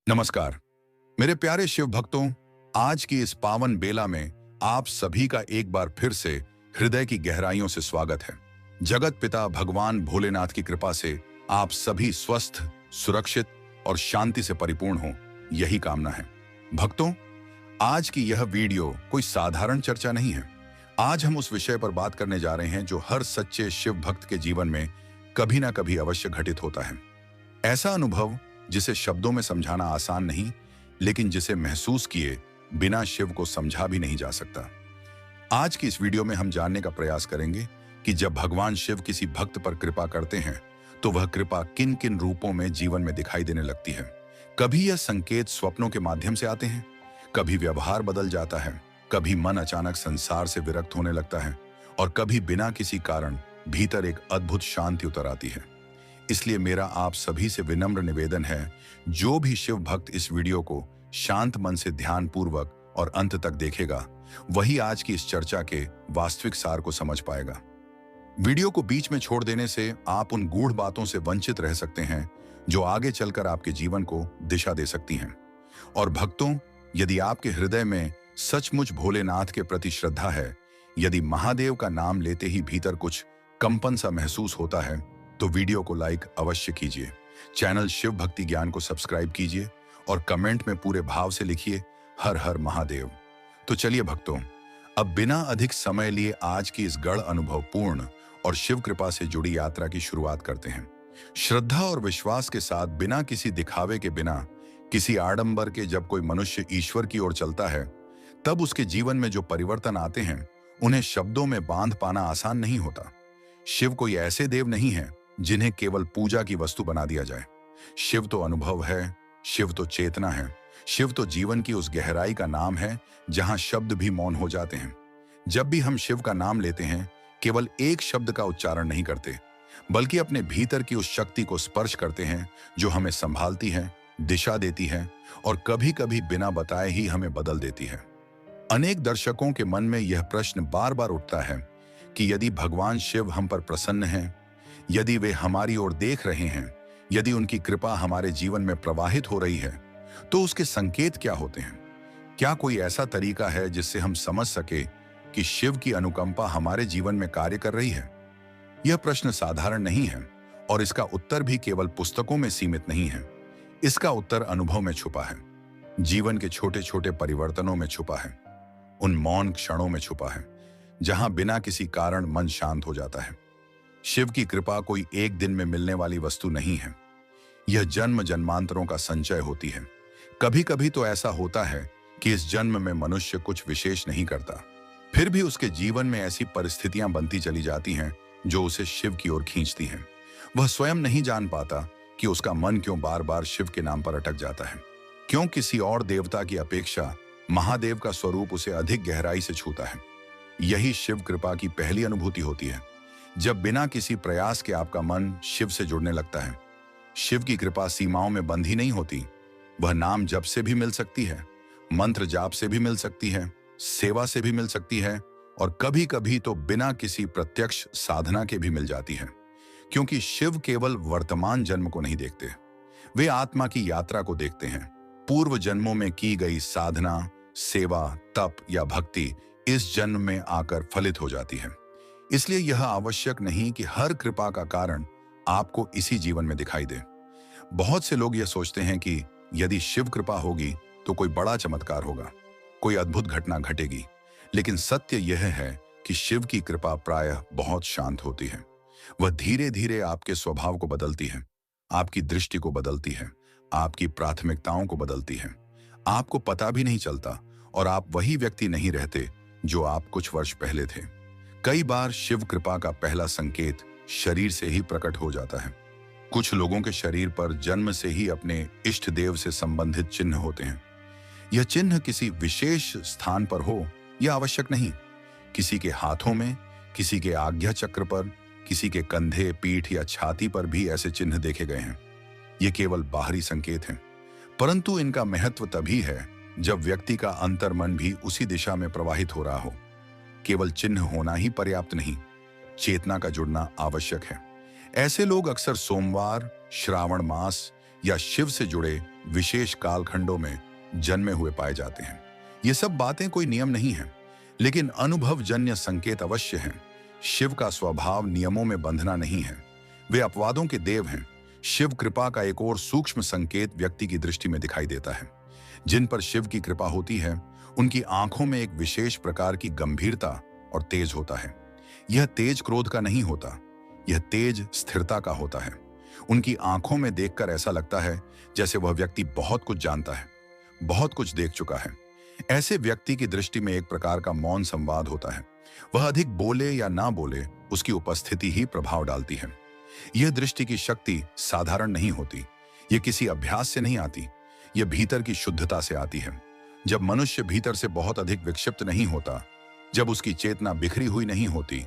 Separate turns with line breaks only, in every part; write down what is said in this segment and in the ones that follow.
नमस्कार मेरे प्यारे शिव भक्तों। आज की इस पावन बेला में आप सभी का एक बार फिर से हृदय की गहराइयों से स्वागत है। जगत पिता भगवान भोलेनाथ की कृपा से आप सभी स्वस्थ, सुरक्षित और शांति से परिपूर्ण हो, यही कामना है। भक्तों, आज की यह वीडियो कोई साधारण चर्चा नहीं है। आज हम उस विषय पर बात करने जा रहे हैं जो हर सच्चे शिव भक्त के जीवन में कभी ना कभी अवश्य घटित होता है। ऐसा अनुभव जिसे शब्दों में समझाना आसान नहीं, लेकिन जिसे महसूस किए बिना शिव को समझा भी नहीं जा सकता। आज की इस वीडियो में हम जानने का प्रयास करेंगे कि जब भगवान शिव किसी भक्त पर कृपा करते हैं तो वह कृपा किन किन रूपों में जीवन में दिखाई देने लगती है। कभी यह संकेत स्वप्नों के माध्यम से आते हैं, कभी व्यवहार बदल जाता है, कभी मन अचानक संसार से विरक्त होने लगता है और कभी बिना किसी कारण भीतर एक अद्भुत शांति उतर आती है। इसलिए मेरा आप सभी से विनम्र निवेदन है, जो भी शिव भक्त इस वीडियो को शांत मन से ध्यान पूर्वक और अंत तक देखेगा, वही आज की इस चर्चा के वास्तविक सार को समझ पाएगा। वीडियो को बीच में छोड़ देने से आप उन गूढ़ बातों से वंचित रह सकते हैं जो आगे चलकर आपके जीवन को दिशा दे सकती हैं। और भक्तों, यदि आपके हृदय में सचमुच भोलेनाथ के प्रति श्रद्धा है, यदि महादेव का नाम लेते ही भीतर कुछ कंपन सा महसूस होता है, तो वीडियो को लाइक अवश्य कीजिए, चैनल शिव भक्ति ज्ञान को सब्सक्राइब कीजिए और कमेंट में पूरे भाव से लिखिए हर हर महादेव। तो चलिए भक्तों, अब बिना अधिक समय लिए आज की इस गढ़ अनुभवपूर्ण और शिव कृपा से जुड़ी यात्रा की शुरुआत करते हैं। श्रद्धा और विश्वास के साथ, बिना किसी दिखावे के, बिना किसी आडंबर के, जब कोई मनुष्य ईश्वर की ओर चलता है, तब उसके जीवन में जो परिवर्तन आते हैं उन्हें शब्दों में बांध पाना आसान नहीं होता। शिव कोई ऐसे देव नहीं है जिन्हें केवल पूजा की वस्तु बना दिया जाए। शिव तो अनुभव है, शिव तो चेतना है, शिव तो जीवन की उस गहराई का नाम है जहां शब्द भी मौन हो जाते हैं। जब भी हम शिव का नाम लेते हैं, केवल एक शब्द का उच्चारण नहीं करते, बल्कि अपने भीतर की उस शक्ति को स्पर्श करते हैं जो हमें संभालती है, दिशा देती है और कभी कभी बिना बताए ही हमें बदल देती है। अनेक दर्शकों के मन में यह प्रश्न बार बार उठता है कि यदि भगवान शिव हम पर प्रसन्न हैं, यदि वे हमारी ओर देख रहे हैं, यदि उनकी कृपा हमारे जीवन में प्रवाहित हो रही है, तो उसके संकेत क्या होते हैं? क्या कोई ऐसा तरीका है जिससे हम समझ सके कि शिव की अनुकंपा हमारे जीवन में कार्य कर रही है? यह प्रश्न साधारण नहीं है और इसका उत्तर भी केवल पुस्तकों में सीमित नहीं है। इसका उत्तर अनुभव में छुपा है, जीवन के छोटे छोटे परिवर्तनों में छुपा है, उन मौन क्षणों में छुपा है जहां बिना किसी कारण मन शांत हो जाता है। शिव की कृपा कोई एक दिन में मिलने वाली वस्तु नहीं है, यह जन्म जन्मांतरों का संचय होती है। कभी कभी तो ऐसा होता है कि इस जन्म में मनुष्य कुछ विशेष नहीं करता, फिर भी उसके जीवन में ऐसी परिस्थितियां बनती चली जाती हैं जो उसे शिव की ओर खींचती हैं। वह स्वयं नहीं जान पाता कि उसका मन क्यों बार बार शिव के नाम पर अटक जाता है, क्यों किसी और देवता की अपेक्षा महादेव का स्वरूप उसे अधिक गहराई से छूता है। यही शिव कृपा की पहली अनुभूति होती है, जब बिना किसी प्रयास के आपका मन शिव से जुड़ने लगता है। शिव की कृपा सीमाओं में बंधी नहीं होती, वह नाम जप से भी मिल सकती है, मंत्र जाप से भी मिल सकती है, सेवा से भी मिल सकती है और कभी कभी तो बिना किसी प्रत्यक्ष साधना के भी मिल जाती है। क्योंकि शिव केवल वर्तमान जन्म को नहीं देखते, वे आत्मा की यात्रा को देखते हैं। पूर्व जन्मों में की गई साधना, सेवा, तप या भक्ति इस जन्म में आकर फलित हो जाती है। इसलिए यह आवश्यक नहीं कि हर कृपा का कारण आपको इसी जीवन में दिखाई दे। बहुत से लोग यह सोचते हैं कि यदि शिव कृपा होगी तो कोई बड़ा चमत्कार होगा, कोई अद्भुत घटना घटेगी। लेकिन सत्य यह है कि शिव की कृपा प्रायः बहुत शांत होती है। वह धीरे धीरे आपके स्वभाव को बदलती है, आपकी दृष्टि को बदलती है, आपकी प्राथमिकताओं को बदलती है। आपको पता भी नहीं चलता और आप वही व्यक्ति नहीं रहते जो आप कुछ वर्ष पहले थे। कई बार शिव कृपा का पहला संकेत शरीर से ही प्रकट हो जाता है। कुछ लोगों के शरीर पर जन्म से ही अपने इष्ट देव से संबंधित चिन्ह होते हैं। यह चिन्ह किसी विशेष स्थान पर हो यह आवश्यक नहीं। किसी के हाथों में, किसी के आज्ञा चक्र पर, किसी के कंधे, पीठ या छाती पर भी ऐसे चिन्ह देखे गए हैं। ये केवल बाहरी संकेत हैं, परंतु इनका महत्व तभी है जब व्यक्ति का अंतर्मन भी उसी दिशा में प्रवाहित हो रहा हो। केवल चिन्ह होना ही पर्याप्त नहीं, चेतना का जुड़ना आवश्यक है। ऐसे लोग अक्सर सोमवार, श्रावण मास या शिव से जुड़े विशेष कालखंडों में जन्मे हुए पाए जाते हैं। ये सब बातें कोई नियम नहीं है, लेकिन अनुभवजन्य संकेत अवश्य हैं। शिव का स्वभाव नियमों में बंधना नहीं है, वे अपवादों के देव हैं। शिव कृपा का एक और सूक्ष्म संकेत व्यक्ति की दृष्टि में दिखाई देता है। जिन पर शिव की कृपा होती है, उनकी आंखों में एक विशेष प्रकार की गंभीरता और तेज होता है। यह तेज क्रोध का नहीं होता, यह तेज स्थिरता का होता है। उनकी आंखों में देखकर ऐसा लगता है जैसे वह व्यक्ति बहुत कुछ जानता है, बहुत कुछ देख चुका है। ऐसे व्यक्ति की दृष्टि में एक प्रकार का मौन संवाद होता है। वह अधिक बोले या ना बोले, उसकी उपस्थिति ही प्रभाव डालती है। यह दृष्टि की शक्ति साधारण नहीं होती, यह किसी अभ्यास से नहीं आती, यह भीतर की शुद्धता से आती है। जब मनुष्य भीतर से बहुत अधिक विक्षिप्त नहीं होता, जब उसकी चेतना बिखरी हुई नहीं होती,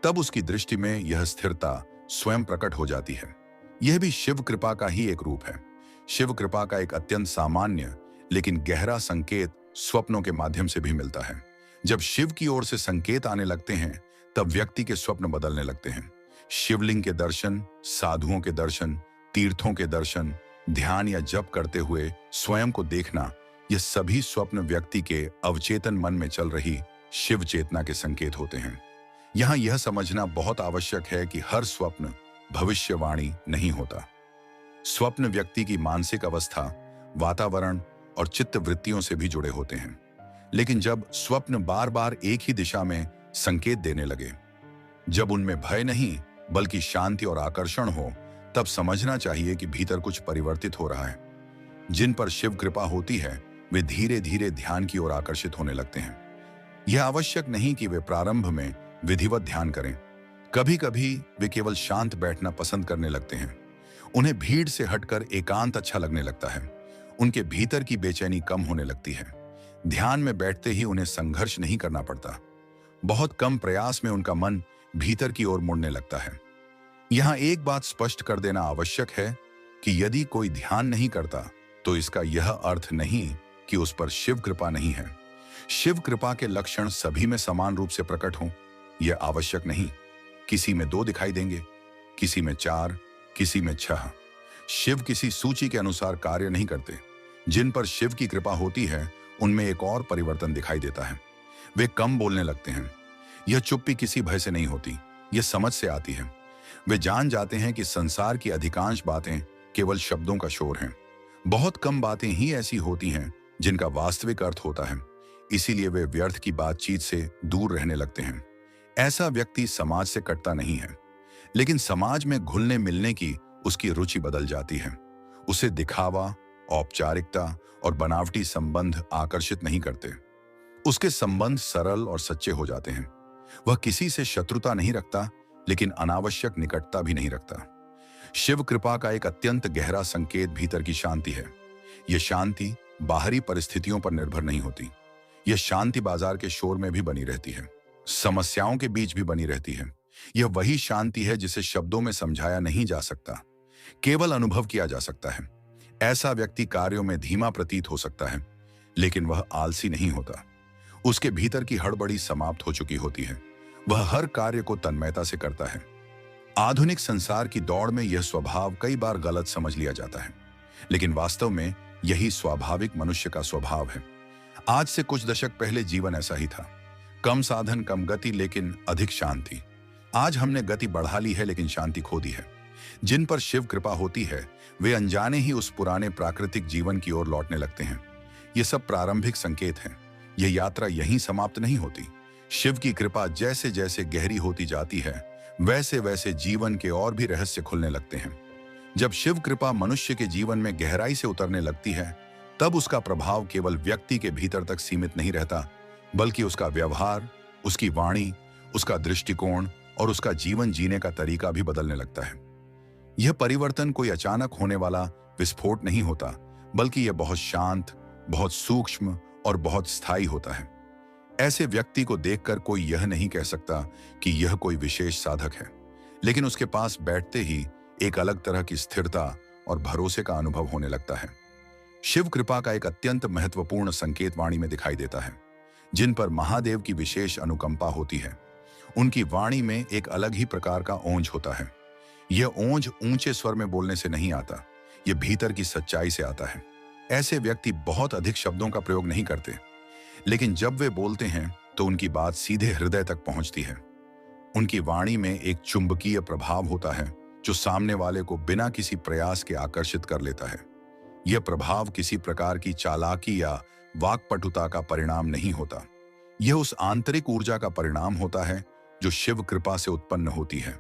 तब उसकी दृष्टि में यह स्थिरता स्वयं प्रकट हो जाती है। यह भी शिव कृपा का ही एक रूप है। शिव कृपा का एक अत्यंत सामान्य लेकिन गहरा संकेत स्वप्नों के माध्यम से भी मिलता है। जब शिव की ओर से संकेत आने लगते हैं, तब व्यक्ति के स्वप्न बदलने लगते हैं। शिवलिंग के दर्शन, साधुओं के दर्शन, तीर्थों के दर्शन, ध्यान या जप करते हुए स्वयं को देखना, ये सभी स्वप्न व्यक्ति के अवचेतन मन में चल रही शिव चेतना के संकेत होते हैं। यहाँ यह समझना बहुत आवश्यक है कि हर स्वप्न भविष्यवाणी नहीं होता। स्वप्न व्यक्ति की मानसिक अवस्था, वातावरण और चित्त वृत्तियों से भी जुड़े होते हैं। लेकिन जब स्वप्न बार बार एक ही दिशा में संकेत देने लगे, जब उनमें भय नहीं बल्कि शांति और आकर्षण हो, तब समझना चाहिए कि भीतर कुछ परिवर्तित हो रहा है। जिन पर शिव कृपा होती है, वे धीरे धीरे ध्यान की ओर आकर्षित होने लगते हैं। यह आवश्यक नहीं कि वे प्रारंभ में विधिवत ध्यान करें। कभी कभी वे केवल शांत बैठना पसंद करने लगते हैं। उन्हें भीड़ से हटकर एकांत अच्छा लगने लगता है। उनके भीतर की बेचैनी कम होने लगती है। ध्यान में बैठते ही उन्हें संघर्ष नहीं करना पड़ता। बहुत कम प्रयास में उनका मन भीतर की ओर मुड़ने लगता है। यहाँ एक बात स्पष्ट कर देना आवश्यक है कि यदि कोई ध्यान नहीं करता, तो इसका यह अर्थ नहीं कि उस पर शिव कृपा नहीं है। शिव कृपा के लक्षण सभी में समान रूप से प्रकट हों, यह आवश्यक नहीं। किसी में 2 दिखाई देंगे, किसी में 4, किसी में 6। शिव किसी सूची के अनुसार कार्य नहीं करते। जिन पर शिव की कृपा होती है, उनमें एक और परिवर्तन दिखाई देता है। वे कम बोलने लगते हैं। यह चुप्पी किसी भय से नहीं होती, यह समझ से आती है। वे जान जाते हैं कि संसार की अधिकांश बातें केवल शब्दों का शोर हैं। बहुत कम बातें ही ऐसी होती हैं जिनका वास्तविक अर्थ होता है। इसीलिए वे व्यर्थ की बातचीत से दूर रहने लगते हैं। ऐसा व्यक्ति समाज से कटता नहीं है, लेकिन समाज में घुलने मिलने की उसकी रुचि बदल जाती है। उसे दिखावा, औपचारिकता और बनावटी संबंध आकर्षित नहीं करते। उसके संबंध सरल और सच्चे हो जाते हैं। वह किसी से शत्रुता नहीं रखता, लेकिन अनावश्यक निकटता भी नहीं रखता। शिव कृपा का एक अत्यंत गहरा संकेत भीतर की शांति है। यह शांति बाहरी परिस्थितियों पर निर्भर नहीं होती। यह शांति बाजार के शोर में भी बनी रहती है, समस्याओं के बीच भी बनी रहती है। यह वही शांति है जिसे शब्दों में समझाया नहीं जा सकता, केवल अनुभव किया जा सकता है। ऐसा व्यक्ति कार्यों में धीमा प्रतीत हो सकता है, लेकिन वह आलसी नहीं होता। उसके भीतर की हड़बड़ी समाप्त हो चुकी होती है। वह हर कार्य को तन्मयता से करता है। आधुनिक संसार की दौड़ में यह स्वभाव कई बार गलत समझ लिया जाता है, लेकिन वास्तव में यही स्वाभाविक मनुष्य का स्वभाव है। आज से कुछ दशक पहले जीवन ऐसा ही था। कम साधन, कम गति, लेकिन अधिक शांति। आज हमने गति बढ़ा ली है, लेकिन शांति खो दी है। जिन पर शिव कृपा होती है, वे अनजाने ही उस पुराने प्राकृतिक जीवन की ओर लौटने लगते हैं। ये सब प्रारंभिक संकेत हैं। यह यात्रा यहीं समाप्त नहीं होती। शिव की कृपा जैसे जैसे गहरी होती जाती है, वैसे वैसे जीवन के और भी रहस्य खुलने लगते हैं। जब शिव कृपा मनुष्य के जीवन में गहराई से उतरने लगती है, तब उसका प्रभाव केवल व्यक्ति के भीतर तक सीमित नहीं रहता, बल्कि उसका व्यवहार, उसकी वाणी, उसका दृष्टिकोण और उसका जीवन जीने का तरीका भी बदलने लगता है। यह परिवर्तन कोई अचानक होने वाला विस्फोट नहीं होता, बल्कि यह बहुत शांत, बहुत सूक्ष्म और बहुत स्थायी होता है। ऐसे व्यक्ति को देखकर कोई यह नहीं कह सकता कि यह कोई विशेष साधक है, लेकिन उसके पास बैठते ही एक अलग तरह की स्थिरता और भरोसे का अनुभव होने लगता है। शिव कृपा का एक अत्यंत महत्वपूर्ण संकेत वाणी में दिखाई देता है। जिन पर महादेव की विशेष अनुकंपा होती है, उनकी वाणी में एक अलग ही प्रकार का ओंज होता है। यह ओंज ऊंचे स्वर में बोलने से नहीं आता, ये भीतर की सच्चाई से आता है। ऐसे व्यक्ति बहुत अधिक शब्दों का प्रयोग नहीं करते, लेकिन जब वे बोलते हैं तो उनकी बात सीधे हृदय तक पहुंचती है। उनकी वाणी में एक चुंबकीय प्रभाव होता है जो सामने वाले को बिना किसी प्रयास के आकर्षित कर लेता है। यह प्रभाव किसी प्रकार की चालाकी या वाक्पटुता का परिणाम नहीं होता। यह उस आंतरिक ऊर्जा का परिणाम होता है जो शिव कृपा से उत्पन्न होती है।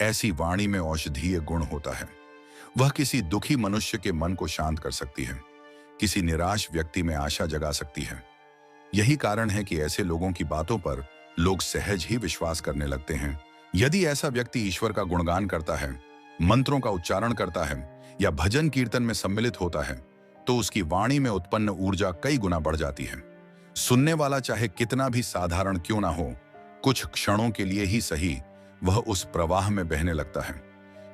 ऐसी वाणी में औषधीय गुण होता है। वह किसी दुखी मनुष्य के मन को शांत कर सकती है, किसी निराश व्यक्ति में आशा जगा सकती है। यही कारण है कि ऐसे लोगों की बातों पर लोग सहज ही विश्वास करने लगते हैं। यदि ऐसा व्यक्ति ईश्वर का गुणगान करता है, मंत्रों का उच्चारण करता है या भजन कीर्तन में सम्मिलित होता है, तो उसकी वाणी में उत्पन्न ऊर्जा कई गुना बढ़ जाती है। सुनने वाला चाहे कितना भी साधारण क्यों ना हो, कुछ क्षणों के लिए ही सही, वह उस प्रवाह में बहने लगता है।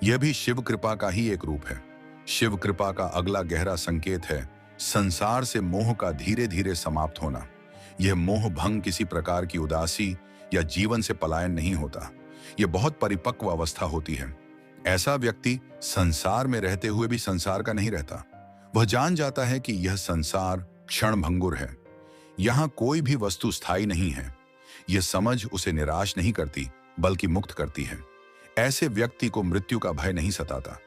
यह भी शिव कृपा का ही एक रूप है। शिव कृपा का अगला गहरा संकेत है संसार से मोह का धीरे धीरे समाप्त होना। यह मोह भंग किसी प्रकार की उदासी या जीवन से पलायन नहीं होता। यह बहुत परिपक्व अवस्था होती है। ऐसा व्यक्ति संसार में रहते हुए भी संसार का नहीं रहता। वह जान जाता है कि यह संसार क्षणभंगुर है। यहाँ कोई भी वस्तु स्थायी नहीं है। यह समझ उसे निराश नहीं करती, बल्कि मुक्त करती है। ऐसे व्यक्ति को मृत्यु का भय नहीं सताता।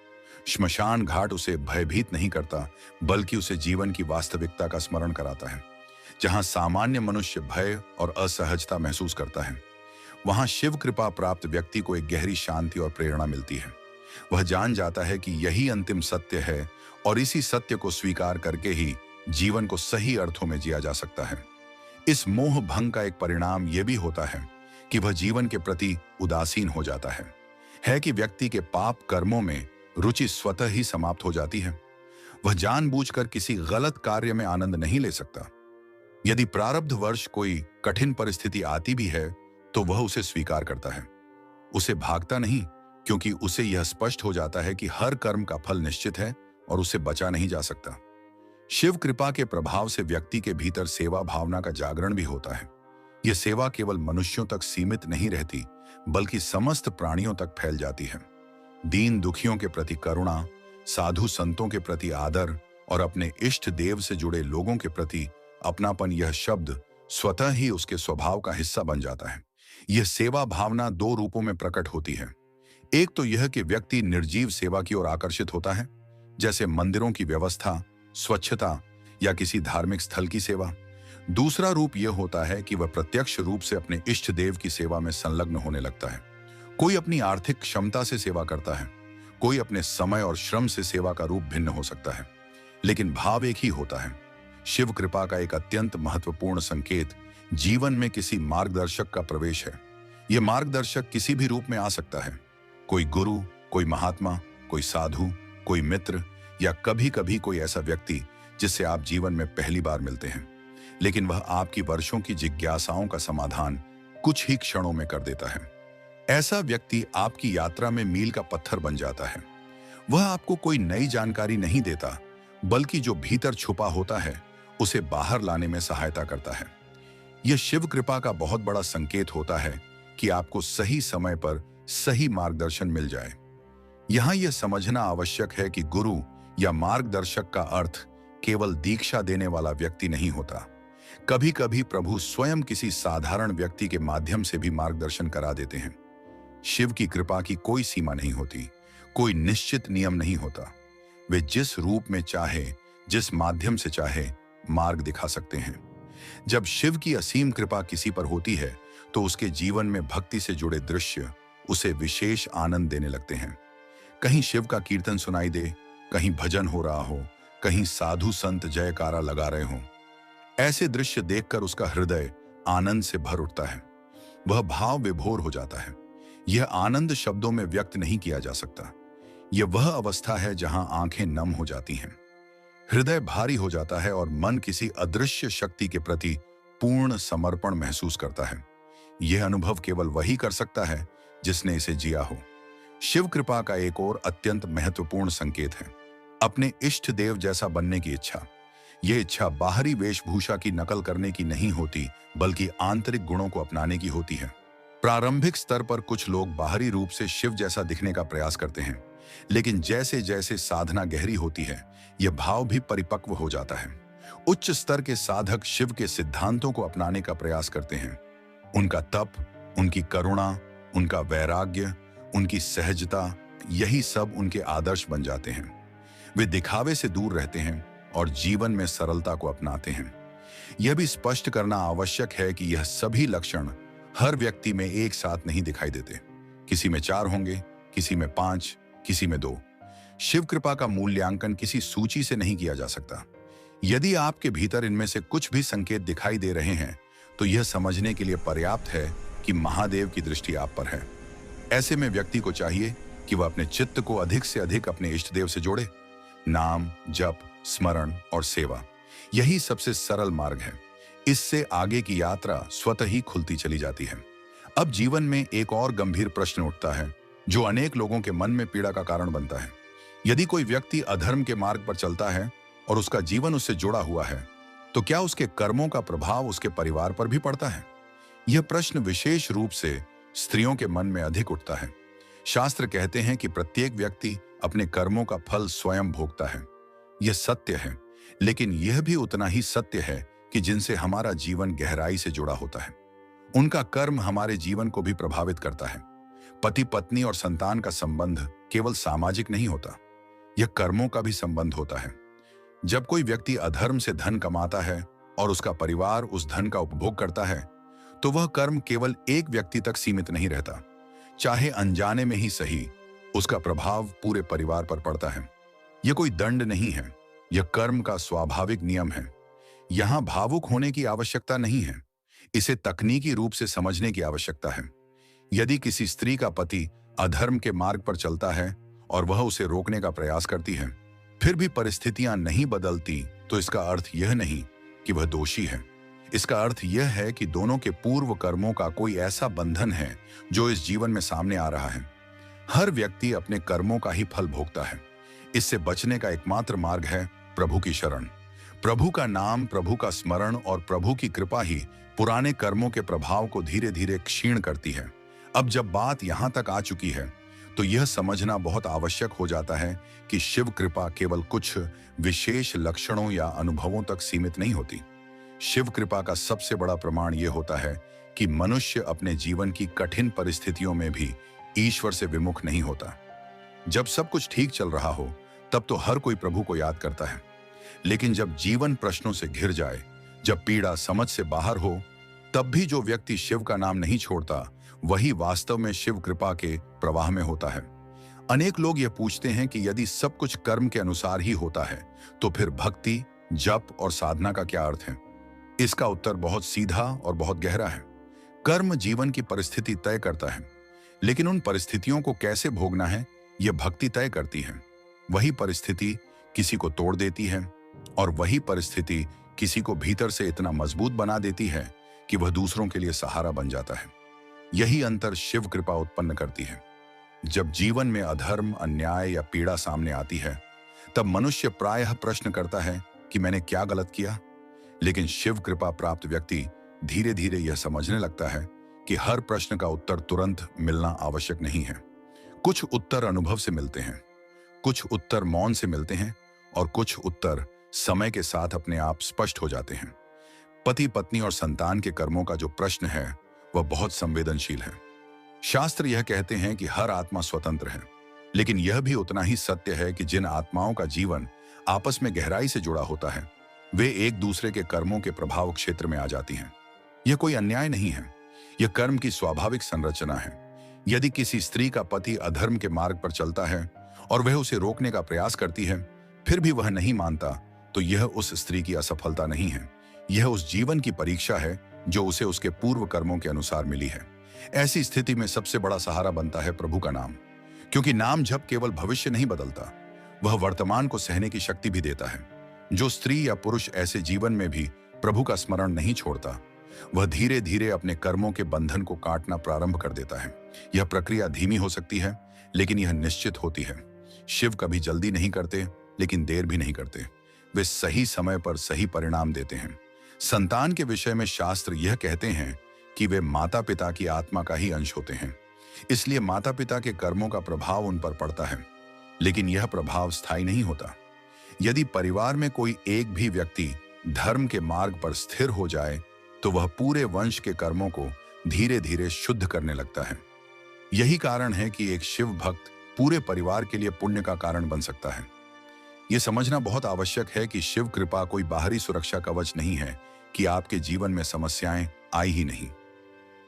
श्मशान घाट उसे भयभीत नहीं करता, बल्कि उसे जीवन की वास्तविकता का स्मरण कराता है। जहां सामान्य मनुष्य भय और असहजता महसूस करता है, वहां शिव कृपा प्राप्त व्यक्ति को एक गहरी शांति और प्रेरणा मिलती है। वह जान जाता है कि यही अंतिम सत्य है और इसी सत्य को स्वीकार करके ही जीवन को सही अर्थों में जिया जा सकता है। इस मोह भंग का एक परिणाम यह भी होता है कि वह जीवन के प्रति उदासीन हो जाता है कि व्यक्ति के पाप कर्मों में रुचि स्वतः ही समाप्त हो जाती है। वह जानबूझकर किसी गलत कार्य में आनंद नहीं ले सकता। यदि प्रारब्ध वर्ष कोई कठिन परिस्थिति आती भी है तो वह उसे स्वीकार करता है, उसे भागता नहीं, क्योंकि उसे यह स्पष्ट हो जाता है कि हर कर्म का फल निश्चित है और उसे बचा नहीं जा सकता। शिव कृपा के प्रभाव से व्यक्ति के भीतर सेवा भावना का जागरण भी होता है। यह सेवा केवल मनुष्यों तक सीमित नहीं रहती, बल्कि समस्त प्राणियों तक फैल जाती है। दीन दुखियों के प्रति करुणा, साधु संतों के प्रति आदर और अपने इष्ट देव से जुड़े लोगों के प्रति अपनापन, यह शब्द स्वतः ही उसके स्वभाव का हिस्सा बन जाता है। यह सेवा भावना दो रूपों में प्रकट होती है। एक तो यह कि व्यक्ति निर्जीव सेवा की ओर आकर्षित होता है, जैसे मंदिरों की व्यवस्था, स्वच्छता या किसी धार्मिक स्थल की सेवा। दूसरा रूप यह होता है कि वह प्रत्यक्ष रूप से अपने इष्ट देव की सेवा में संलग्न होने लगता है। कोई अपनी आर्थिक क्षमता से सेवा करता है, कोई अपने समय और श्रम से सेवा का रूप भिन्न हो सकता है, लेकिन भाव एक ही होता है। शिव कृपा का एक अत्यंत महत्वपूर्ण संकेत जीवन में किसी मार्गदर्शक का प्रवेश है। यह मार्गदर्शक किसी भी रूप में आ सकता है, कोई गुरु, कोई महात्मा, कोई साधु, कोई मित्र या कभी कभी कोई ऐसा व्यक्ति जिससे आप जीवन में पहली बार मिलते हैं, लेकिन वह आपकी वर्षों की जिज्ञासाओं का समाधान कुछ ही क्षणों में कर देता है। ऐसा व्यक्ति आपकी यात्रा में मील का पत्थर बन जाता है। वह आपको कोई नई जानकारी नहीं देता, बल्कि जो भीतर छुपा होता है उसे बाहर लाने में सहायता करता है। यह शिव कृपा का बहुत बड़ा संकेत होता है कि आपको सही समय पर सही मार्गदर्शन मिल जाए। यहां यह समझना आवश्यक है कि गुरु या मार्गदर्शक का अर्थ केवल दीक्षा देने वाला व्यक्ति नहीं होता। कभी कभी प्रभु स्वयं किसी साधारण व्यक्ति के माध्यम से भी मार्गदर्शन करा देते हैं। शिव की कृपा की कोई सीमा नहीं होती, कोई निश्चित नियम नहीं होता। वे जिस रूप में चाहे, जिस माध्यम से चाहे, मार्ग दिखा सकते हैं। जब शिव की असीम कृपा किसी पर होती है तो उसके जीवन में भक्ति से जुड़े दृश्य उसे विशेष आनंद देने लगते हैं। कहीं शिव का कीर्तन सुनाई दे, कहीं भजन हो रहा हो, कहीं साधु संत जयकारा लगा रहे हों। ऐसे दृश्य देखकर उसका हृदय आनंद से भर उठता है। वह भाव विभोर हो जाता है। यह आनंद शब्दों में व्यक्त नहीं किया जा सकता। यह वह अवस्था है जहां आंखें नम हो जाती हैं, हृदय भारी हो जाता है और मन किसी अदृश्य शक्ति के प्रति पूर्ण समर्पण महसूस करता है। यह अनुभव केवल वही कर सकता है जिसने इसे जिया हो। शिव कृपा का एक और अत्यंत महत्वपूर्ण संकेत है अपने इष्ट देव जैसा बनने की इच्छा। यह इच्छा बाहरी वेशभूषा की नकल करने की नहीं होती, बल्कि आंतरिक गुणों को अपनाने की होती है। प्रारंभिक स्तर पर कुछ लोग बाहरी रूप से शिव जैसा दिखने का प्रयास करते हैं, लेकिन जैसे जैसे साधना गहरी होती है, यह भाव भी परिपक्व हो जाता है। उच्च स्तर के साधक शिव के सिद्धांतों को अपनाने का प्रयास करते हैं। उनका तप, उनकी करुणा, उनका वैराग्य, उनकी सहजता, यही सब उनके आदर्श बन जाते हैं। वे दिखावे से दूर रहते हैं और जीवन में सरलता को अपनाते हैं। यह भी स्पष्ट करना आवश्यक है कि यह सभी लक्षण हर व्यक्ति में एक साथ नहीं दिखाई देते। किसी में 4 होंगे, किसी में 5, किसी में 2। शिव कृपा का मूल्यांकन किसी सूची से नहीं किया जा सकता। यदि आपके भीतर इनमें से कुछ भी संकेत दिखाई दे रहे हैं, तो यह समझने के लिए पर्याप्त है कि महादेव की दृष्टि आप पर है। ऐसे में व्यक्ति को चाहिए कि वह अपने चित्त को अधिक से अधिक अपने इष्ट देव से जोड़े। नाम, जप, स्मरण और सेवा, यही सबसे सरल मार्ग है। इससे आगे की यात्रा स्वतः ही खुलती चली जाती है। अब जीवन में एक और गंभीर प्रश्न उठता है, जो अनेक लोगों के मन में पीड़ा का कारण बनता है। यदि कोई व्यक्ति अधर्म के मार्ग पर चलता है और उसका जीवन उससे जुड़ा हुआ है, तो क्या उसके कर्मों का प्रभाव उसके परिवार पर भी पड़ता है? यह प्रश्न विशेष रूप से स्त्रियों के मन में अधिक उठता है। शास्त्र कहते हैं कि प्रत्येक व्यक्ति अपने कर्मों का फल स्वयं भोगता है। यह सत्य है, लेकिन यह भी उतना ही सत्य है कि जिनसे हमारा जीवन गहराई से जुड़ा होता है, उनका कर्म हमारे जीवन को भी प्रभावित करता है। पति पत्नी और संतान का संबंध केवल सामाजिक नहीं होता, यह कर्मों का भी संबंध होता है। जब कोई व्यक्ति अधर्म से धन कमाता है और उसका परिवार उस धन का उपभोग करता है, तो वह कर्म केवल एक व्यक्ति तक सीमित नहीं रहता। चाहे अनजाने में ही सही, उसका प्रभाव पूरे परिवार पर पड़ता है। यह कोई दंड नहीं है, यह कर्म का स्वाभाविक नियम है। यहां भावुक होने की आवश्यकता नहीं है, इसे तकनीकी रूप से समझने की आवश्यकता है। यदि किसी स्त्री का पति अधर्म के मार्ग पर चलता है और वह उसे रोकने का प्रयास करती है, फिर भी परिस्थितियां नहीं बदलती, तो इसका अर्थ यह नहीं कि वह दोषी है। इसका अर्थ यह है कि दोनों के पूर्व कर्मों का कोई ऐसा बंधन है जो इस जीवन में सामने आ रहा है। हर व्यक्ति अपने कर्मों का ही फल भोगता है। इससे बचने का एकमात्र मार्ग है प्रभु की शरण। प्रभु का नाम, प्रभु का स्मरण और प्रभु की कृपा ही पुराने कर्मों के प्रभाव को धीरे धीरे क्षीण करती है। अब जब बात यहां तक आ चुकी है, तो यह समझना बहुत आवश्यक हो जाता है कि शिव कृपा केवल कुछ विशेष लक्षणों या अनुभवों तक सीमित नहीं होती। शिव कृपा का सबसे बड़ा प्रमाण यह होता है कि मनुष्य अपने जीवन की कठिन परिस्थितियों में भी ईश्वर से विमुख नहीं होता। जब सब कुछ ठीक चल रहा हो, तब तो हर कोई प्रभु को याद करता है। लेकिन जब जीवन प्रश्नों से घिर जाए, जब पीड़ा समझ से बाहर हो, तब भी जो व्यक्ति शिव का नाम नहीं छोड़ता, वही वास्तव में शिव कृपा के प्रवाह में होता है। अनेक लोग यह पूछते हैं कि यदि सब कुछ कर्म के अनुसार ही होता है, तो फिर भक्ति, जप और साधना का क्या अर्थ है? इसका उत्तर बहुत सीधा और बहुत गहरा है। कर्म जीवन की परिस्थिति तय करता है, लेकिन उन परिस्थितियों को कैसे भोगना है, यह भक्ति तय करती है। वही परिस्थिति किसी को तोड़ देती है और वही परिस्थिति किसी को भीतर से इतना मजबूत बना देती है कि वह दूसरों के लिए सहारा बन जाता है। यही अंतर शिव कृपा उत्पन्न करती है। जब जीवन में अधर्म, अन्याय या पीड़ा सामने आती है, तब मनुष्य प्रायः प्रश्न करता है कि मैंने क्या गलत किया। लेकिन शिव कृपा प्राप्त व्यक्ति धीरे धीरे यह समझने लगता है कि हर प्रश्न का उत्तर तुरंत मिलना आवश्यक नहीं है। कुछ उत्तर अनुभव से मिलते हैं, कुछ उत्तर मौन से मिलते हैं और कुछ उत्तर समय के साथ अपने आप स्पष्ट हो जाते हैं। पति पत्नी और संतान के कर्मों का जो प्रश्न है, वह बहुत संवेदनशील है। शास्त्र यह कहते हैं कि हर आत्मा स्वतंत्र है, लेकिन यह भी उतना ही सत्य है कि जिन आत्माओं का जीवन आपस में गहराई से जुड़ा होता है, वे एक दूसरे के कर्मों के प्रभाव क्षेत्र में आ जाती हैं। यह कोई अन्याय नहीं है, यह कर्म की स्वाभाविक संरचना है। यदि किसी स्त्री का पति अधर्म के मार्ग पर चलता है और वह उसे रोकने का प्रयास करती है, फिर भी वह नहीं मानता, तो यह उस स्त्री की असफलता नहीं है, यह उस जीवन की परीक्षा है जो उसे उसके पूर्व कर्मों के अनुसार मिली है। ऐसी स्थिति में सबसे बड़ा सहारा बनता है प्रभु का नाम, क्योंकि नाम जप केवल भविष्य नहीं बदलता, वह वर्तमान को सहने की शक्ति भी देता है। जो स्त्री या पुरुष ऐसे जीवन में भी प्रभु का स्मरण नहीं छोड़ता, वह धीरे धीरे अपने कर्मों के बंधन को काटना प्रारंभ कर देता है। यह प्रक्रिया धीमी हो सकती है, लेकिन यह निश्चित होती है। शिव कभी जल्दी नहीं करते, लेकिन देर भी नहीं करते। वे सही समय पर सही परिणाम देते हैं। संतान के विषय में शास्त्र यह कहते हैं कि वे माता पिता की आत्मा का ही अंश होते हैं, इसलिए माता पिता के कर्मों का प्रभाव उन पर पड़ता है। लेकिन यह प्रभाव स्थायी नहीं होता। यदि परिवार में कोई एक भी व्यक्ति धर्म के मार्ग पर स्थिर हो जाए तो वह पूरे वंश के कर्मों को धीरे धीरे शुद्ध करने लगता है। यही कारण है कि एक शिव भक्त पूरे परिवार के लिए पुण्य का कारण बन सकता है। यह समझना बहुत आवश्यक है कि शिव कृपा कोई बाहरी सुरक्षा कवच नहीं है कि आपके जीवन में समस्याएं आई ही नहीं।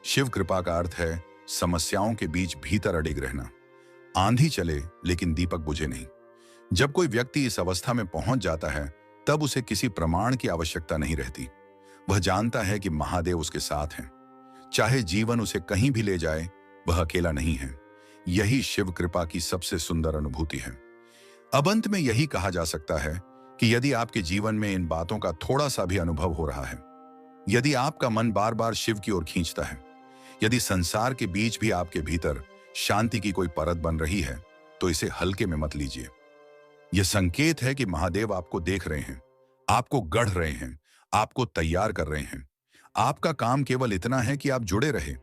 शिव कृपा का अर्थ है समस्याओं के बीच भीतर अडिग रहना। आंधी चले लेकिन दीपक बुझे नहीं। जब कोई व्यक्ति इस अवस्था में पहुंच जाता है तब उसे किसी प्रमाण की आवश्यकता नहीं रहती। वह जानता है कि महादेव उसके साथ हैं। चाहे जीवन उसे कहीं भी ले जाए, वह अकेला नहीं है। यही शिव कृपा की सबसे सुंदर अनुभूति है। अब अंत में यही कहा जा सकता है कि यदि आपके जीवन में इन बातों का थोड़ा सा भी अनुभव हो रहा है, यदि आपका मन बार बार शिव की ओर खींचता है, यदि संसार के बीच भी आपके भीतर शांति की कोई परत बन रही है, तो इसे हल्के में मत लीजिए। यह संकेत है कि महादेव आपको देख रहे हैं, आपको गढ़ रहे हैं, आपको तैयार कर रहे हैं। आपका काम केवल इतना है कि आप जुड़े रहे।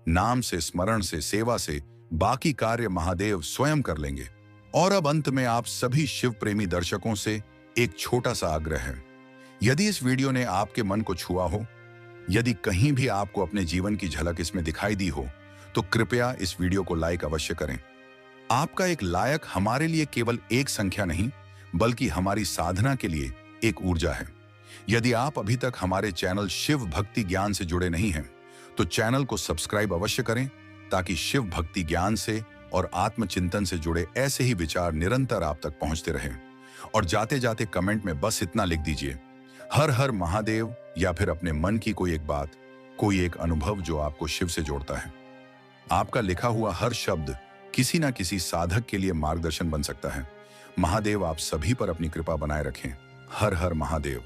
नाम से, स्मरण से, सेवा से, बाकी कार्य महादेव स्वयं कर लेंगे। और अब अंत में आप सभी शिव प्रेमी दर्शकों से एक छोटा सा आग्रह है। यदि इस वीडियो ने आपके मन को छुआ हो, यदि कहीं भी आपको अपने जीवन की झलक इसमें दिखाई दी हो, तो कृपया इस वीडियो को लाइक अवश्य करें। आपका एक लायक हमारे लिए केवल एक संख्या नहीं, बल्कि हमारी साधना के लिए एक ऊर्जा है। यदि आप अभी तक हमारे चैनल शिव भक्ति ज्ञान से जुड़े नहीं हैं, तो चैनल को सब्सक्राइब अवश्य करें, ताकि शिव भक्ति ज्ञान से और आत्मचिंतन से जुड़े ऐसे ही विचार निरंतर आप तक पहुंचते रहें। और जाते जाते कमेंट में बस इतना लिख दीजिए, हर हर महादेव, या फिर अपने मन की कोई एक बात, कोई एक अनुभव जो आपको शिव से जोड़ता है। आपका लिखा हुआ हर शब्द किसी ना किसी साधक के लिए मार्गदर्शन बन सकता है। महादेव आप सभी पर अपनी कृपा बनाए रखें। हर हर महादेव।